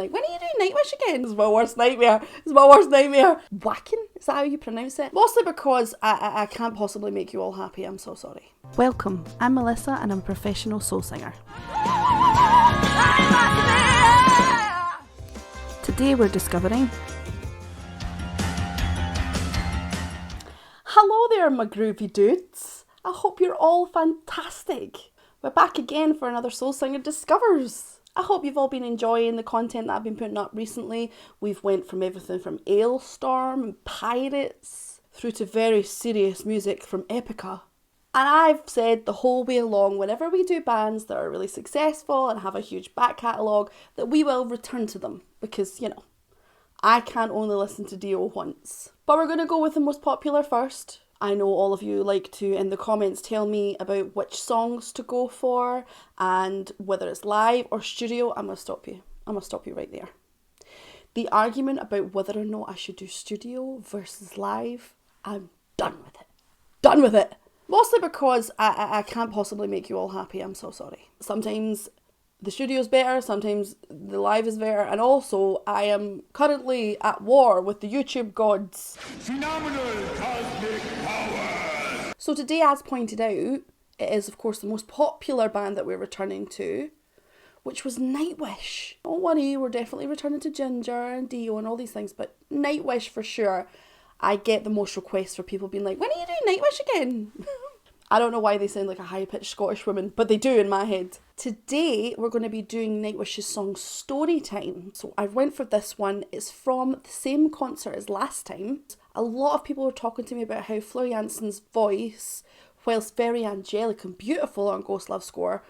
Like, when are you doing Nightwish again? It's my worst nightmare. It's my worst nightmare. Whacking? Is that how you pronounce it? Mostly because I can't possibly make you all happy. I'm so sorry. Welcome. I'm Melissa and I'm a professional soul singer. Today we're discovering... Hello there, my groovy dudes. I hope you're all fantastic. We're back again for another Soul Singer Discovers. I hope you've all been enjoying the content that I've been putting up recently. We've went from everything from Ailstorm and Pirates through to very serious music from Epica. And I've said the whole way along, whenever we do bands that are really successful and have a huge back catalogue, that we will return to them. Because, you know, I can't only listen to Dio once. But we're going to go with the most popular first. I know all of you like to, in the comments, tell me about which songs to go for and whether it's live or studio. I'm going to stop you. I'm going to stop you right there. The argument about whether or not I should do studio versus live, I'm done with it. Done with it. Mostly because I can't possibly make you all happy. I'm so sorry. Sometimes the studio's better, sometimes the live is better, and also I am currently at war with the YouTube gods. Phenomenal cosmic power! So today, as pointed out, it is of course the most popular band that we're returning to, which was Nightwish. Don't worry, we're definitely returning to Ginger and Dio and all these things, but Nightwish for sure. I get the most requests for people being like, when are you doing Nightwish again? I don't know why they sound like a high-pitched Scottish woman, but they do in my head. Today, we're going to be doing Nightwish's song Storytime. So I went for this one. It's from the same concert as last time. A lot of people were talking to me about how Fleur Jansen's voice, whilst very angelic and beautiful on Ghost Love Score,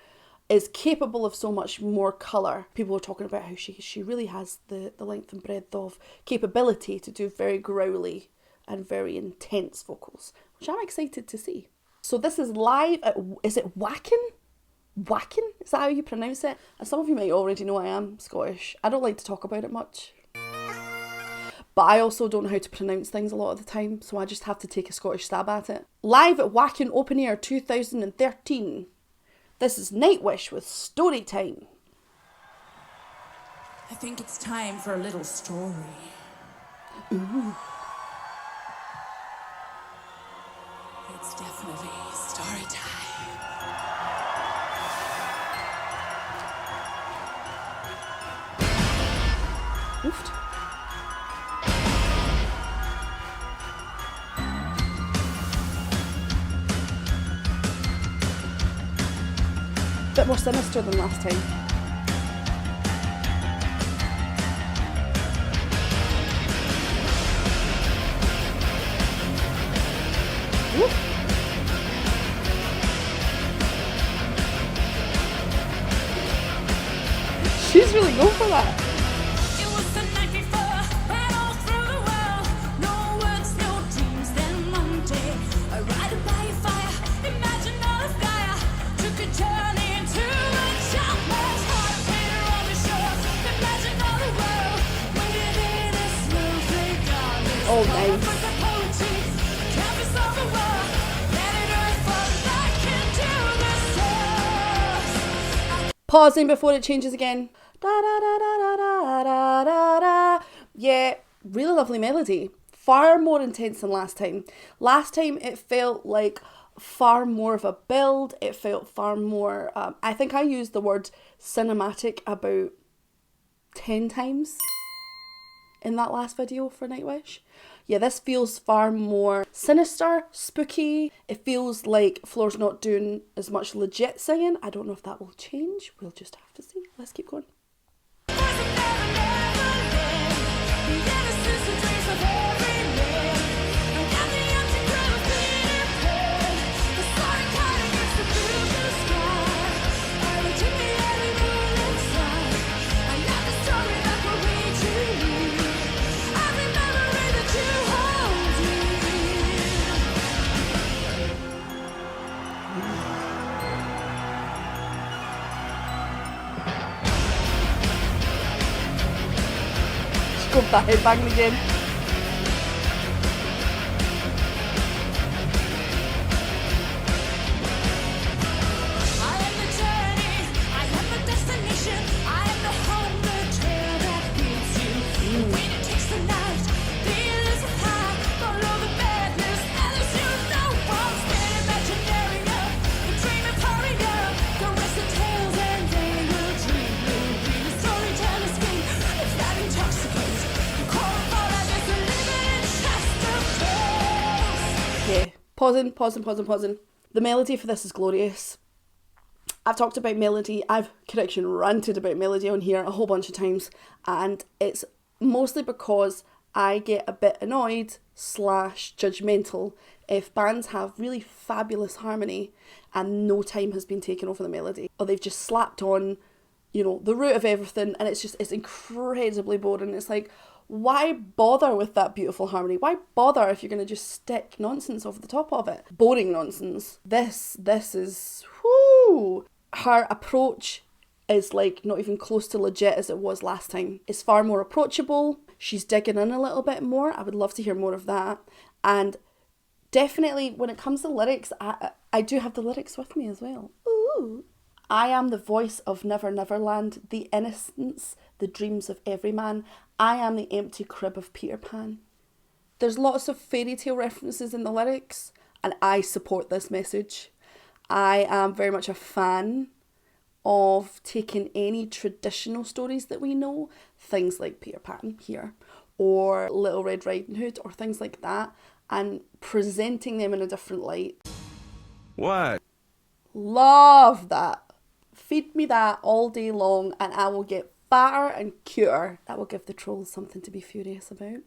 is capable of so much more colour. People were talking about how she really has the length and breadth of capability to do very growly and very intense vocals, which I'm excited to see. So this is live at, is it Whacking? Whacking? Is that how you pronounce it? And some of you might already know I am Scottish. I don't like to talk about it much. But I also don't know how to pronounce things a lot of the time, so I just have to take a Scottish stab at it. Live at Whacking Open Air 2013. This is Nightwish with Storytime. I think it's time for a little story. Ooh. It's definitely story time. Oofed. Bit more sinister than last time. Oof. She's really going for that. It was the night before, ran all through the world. No words, no dreams, then Monday. Riding by a fire, imagine all the fire. Took a journey into a childless heart. Painter on the shore, imagine all the world. Waiting in a snowflake garden. Oh, nice. Canvas of the world. Planet Earth fall back into the stars. Pausing before it changes again. Da da da da da da da da. Yeah, really lovely melody. Far more intense than last time. Last time it felt like far more of a build. It felt far more, I think I used the word cinematic about 10 times in that last video for Nightwish. Yeah, this feels far more sinister, spooky. It feels like Floor's not doing as much legit singing. I don't know if that will change. We'll just have to see. Let's keep going. Go back, bang again. I am the journey, I am the destination, I am the home, the trail that Pausing. The melody for this is glorious. I've talked about melody, ranted about melody on here a whole bunch of times, and it's mostly because I get a bit annoyed / judgmental if bands have really fabulous harmony and no time has been taken over the melody, or they've just slapped on, the root of everything, and it's incredibly boring. It's like, why bother with that beautiful harmony? Why bother if you're going to just stick nonsense over the top of it? Boring nonsense. This is, whoo! Her approach is like not even close to legit as it was last time. It's far more approachable. She's digging in a little bit more. I would love to hear more of that. And definitely when it comes to lyrics, I do have the lyrics with me as well. Ooh. I am the voice of Never Never Land, the innocence, the dreams of every man. I am the empty crib of Peter Pan. There's lots of fairy tale references in the lyrics, and I support this message. I am very much a fan of taking any traditional stories that we know, things like Peter Pan here, or Little Red Riding Hood, or things like that, and presenting them in a different light. What? Love that. Feed me that all day long and I will get fatter and cuter. That will give the trolls something to be furious about.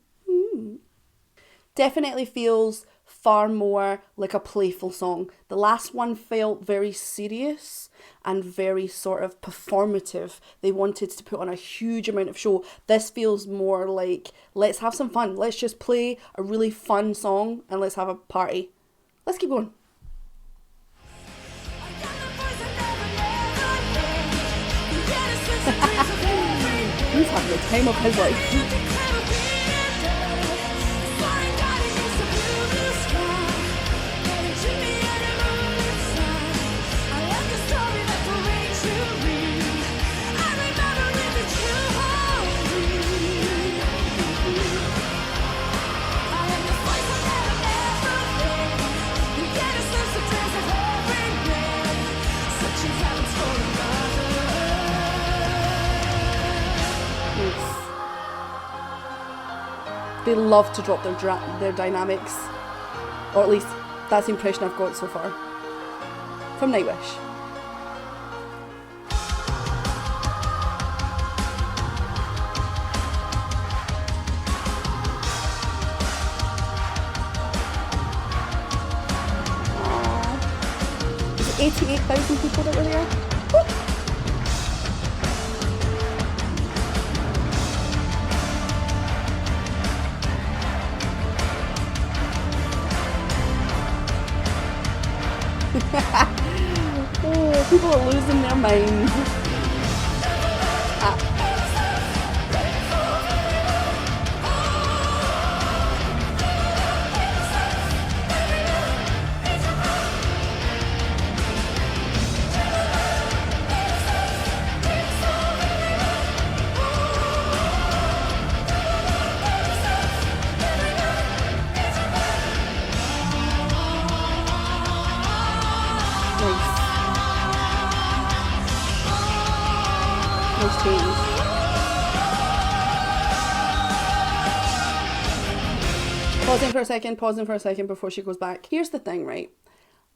Definitely feels far more like a playful song. The last one felt very serious and very sort of performative. They wanted to put on a huge amount of show. This feels more like, let's have some fun. Let's just play a really fun song and let's have a party. Let's keep going. He's having the time of his life. They love to drop their dynamics, or at least that's the impression I've got so far from Nightwish. Is it 88,000 people that were there? Woo! Oh, people are losing their minds. Pausing for a second before she goes back. Here's the thing, right?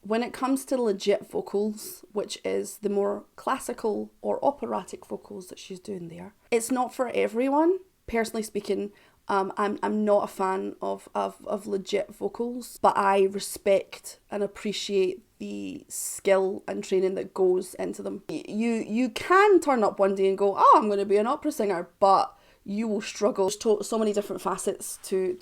When it comes to legit vocals, which is the more classical or operatic vocals that she's doing there, it's not for everyone. Personally speaking, I'm not a fan of legit vocals, but I respect and appreciate the skill and training that goes into them. You can turn up one day and go, oh, I'm going to be an opera singer, but you will struggle. There's so many different facets to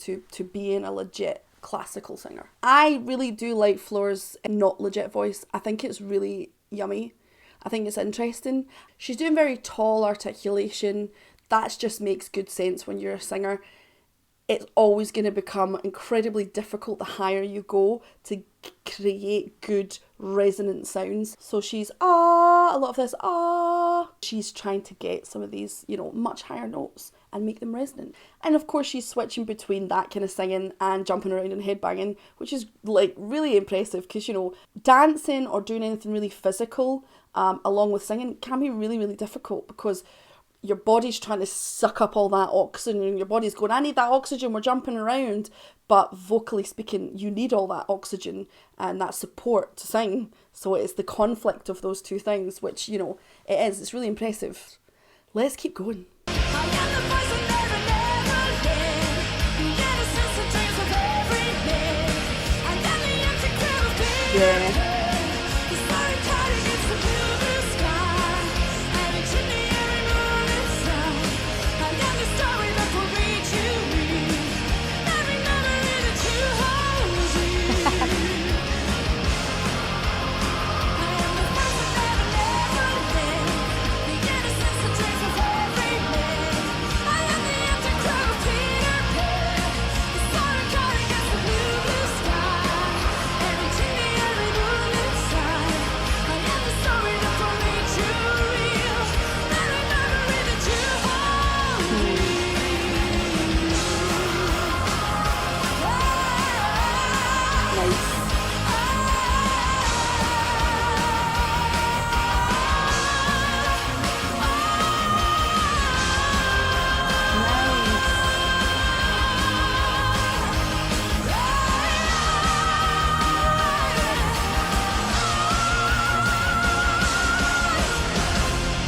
being a legit classical singer. I really do like Flora's not legit voice. I think it's really yummy. I think it's interesting. She's doing very tall articulation. That just makes good sense when you're a singer. It's always going to become incredibly difficult the higher you go to create good resonant sounds. So she's a lot of this she's trying to get some of these, much higher notes and make them resonant. And of course she's switching between that kind of singing and jumping around and headbanging, which is like really impressive because, dancing or doing anything really physical along with singing can be really, really difficult because your body's trying to suck up all that oxygen, and your body's going, I need that oxygen, we're jumping around. But vocally speaking, you need all that oxygen and that support to sing. So it's the conflict of those two things, which, you know, it's really impressive. Let's keep going. Yeah.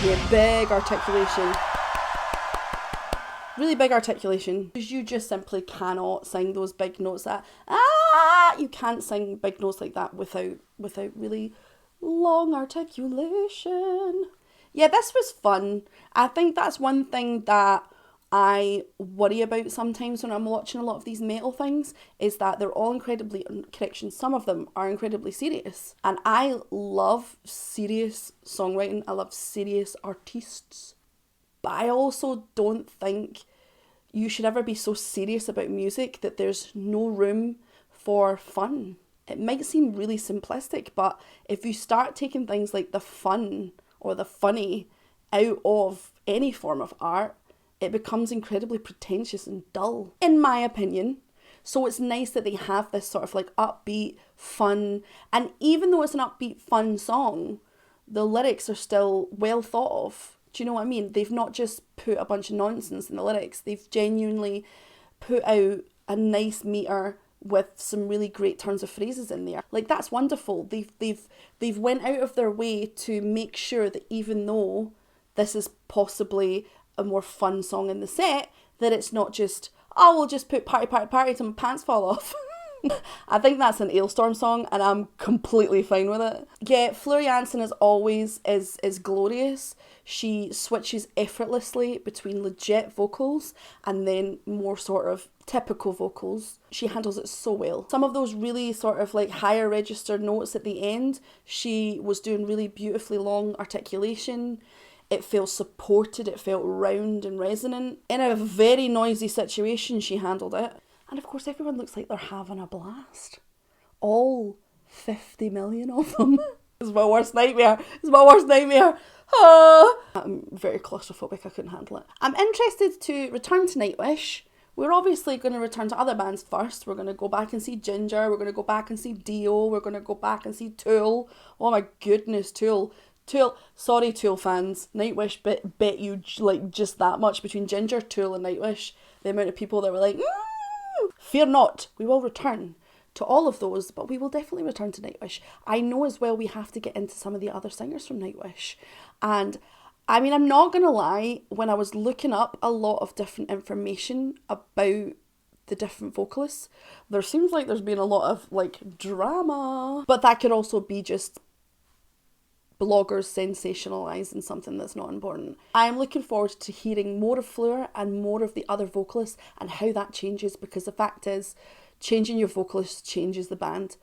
Yeah, big articulation. Really big articulation. Because you just simply cannot sing those big notes that, you can't sing big notes like that without really long articulation. Yeah, this was fun. I think that's one thing that I worry about sometimes when I'm watching a lot of these metal things, is that they're all some of them are incredibly serious. And I love serious songwriting, I love serious artists. But I also don't think you should ever be so serious about music that there's no room for fun. It might seem really simplistic, but if you start taking things like the fun or the funny out of any form of art, it becomes incredibly pretentious and dull, in my opinion. So it's nice that they have this sort of like upbeat, fun, and even though it's an upbeat, fun song, the lyrics are still well thought of. Do you know what I mean? They've not just put a bunch of nonsense in the lyrics. They've genuinely put out a nice meter with some really great turns of phrases in there. Like, that's wonderful. They've went out of their way to make sure that even though this is possibly a more fun song in the set, that it's not just, we'll just put party, party, party till my pants fall off. I think that's an Ailstorm song, and I'm completely fine with it. Yeah, Fleur Jansen, as always, is glorious. She switches effortlessly between legit vocals and then more sort of typical vocals. She handles it so well. Some of those really sort of like higher registered notes at the end, she was doing really beautifully long articulation. It felt supported, it felt round and resonant. In a very noisy situation, she handled it. And of course, everyone looks like they're having a blast. All 50 million of them. It's my worst nightmare. It's my worst nightmare. I'm very claustrophobic, I couldn't handle it. I'm interested to return to Nightwish. We're obviously going to return to other bands first. We're going to go back and see Ginger. We're going to go back and see Dio. We're going to go back and see Tool. Oh my goodness, Tool. Sorry Tool fans. Nightwish bet you like just that much between Ginger, Tool and Nightwish. The amount of people that were like, fear not, we will return to all of those, but we will definitely return to Nightwish. I know as well we have to get into some of the other singers from Nightwish. And I mean, I'm not going to lie, when I was looking up a lot of different information about the different vocalists, there seems like there's been a lot of like drama. But that could also be just bloggers sensationalising something that's not important. I'm looking forward to hearing more of Fleur and more of the other vocalists and how that changes, because the fact is, changing your vocalist changes the band,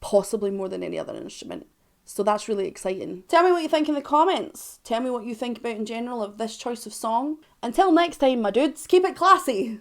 possibly more than any other instrument. So that's really exciting. Tell me what you think in the comments. Tell me what you think about in general of this choice of song. Until next time, my dudes, keep it classy.